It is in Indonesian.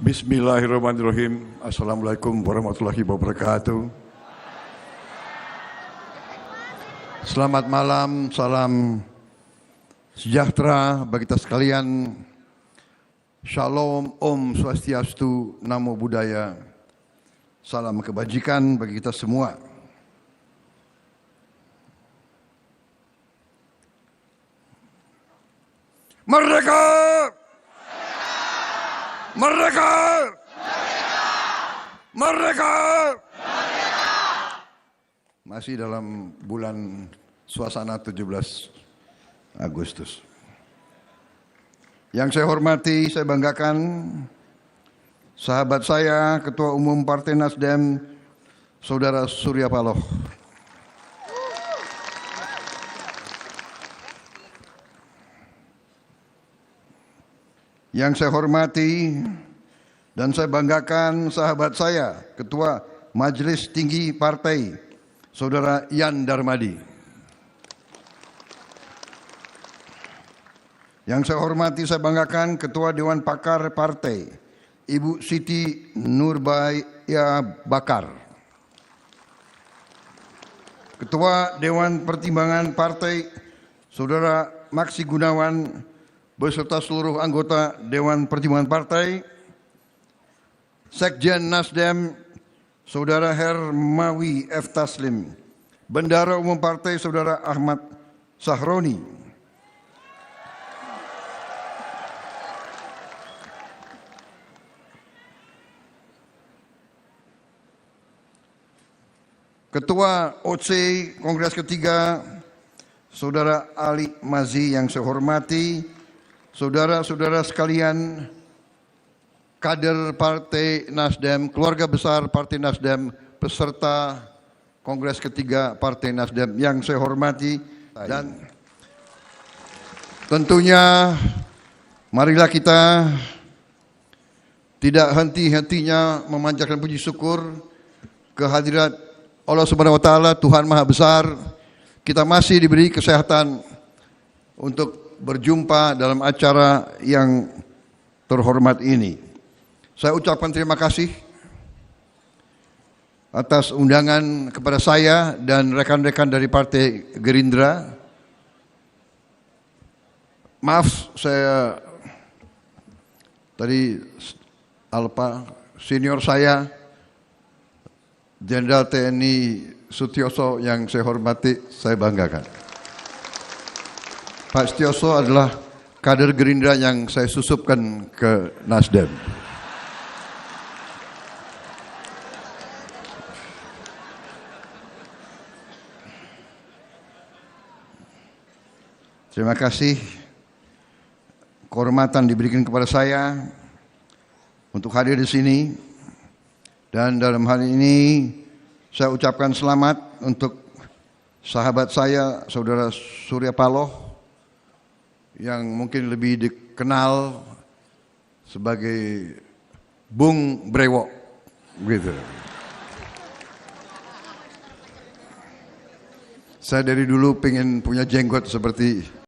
Bismillahirrahmanirrahim. Assalamualaikum warahmatullahi wabarakatuh. Selamat malam, salam sejahtera bagi kita sekalian. Shalom, Om Swastiastu, Namo Buddhaya. Salam kebajikan bagi kita semua. Merdeka! Merdeka! Merdeka! Masih dalam bulan suasana 17 Agustus. Yang saya hormati, saya banggakan sahabat saya, Ketua Umum Partai Nasdem, Saudara Surya Paloh. Yang saya hormati dan saya banggakan sahabat saya, Ketua Majelis Tinggi Partai, Saudara Yan Darmadi. Yang saya hormati, saya banggakan Ketua Dewan Pakar Partai, Ibu Siti Nurbaya Bakar. Ketua Dewan Pertimbangan Partai, Saudara Maksi Gunawan, beserta seluruh anggota Dewan Pertimbangan Partai, Sekjen Nasdem, Saudara Hermawi F. Taslim, Bendara Umum Partai, Saudara Ahmad Sahroni, Ketua OC Kongres Ketiga, Saudara Ali Mazi yang saya hormati, saudara-saudara sekalian, kader Partai Nasdem, keluarga besar Partai Nasdem, peserta Kongres Ketiga Partai Nasdem yang saya hormati, dan tentunya marilah kita tidak henti-hentinya memanjatkan puji syukur kehadirat Allah Subhanahu wa taala, Tuhan Maha Besar. Kita masih diberi kesehatan untuk berjumpa dalam acara yang terhormat ini. Saya ucapkan terima kasih atas undangan kepada saya dan rekan-rekan dari Partai Gerindra. Maaf, saya tadi senior saya, Jenderal TNI Sutioso yang saya hormati, saya banggakan. Pak Sutioso adalah kader Gerindra yang saya susupkan ke Nasdem. Terima kasih kehormatan diberikan kepada saya untuk hadir di sini, dan dalam hal ini saya ucapkan selamat untuk sahabat saya, Saudara Surya Paloh, yang mungkin lebih dikenal sebagai Bung Brewok, gitu. Saya dari dulu pengen punya jenggot seperti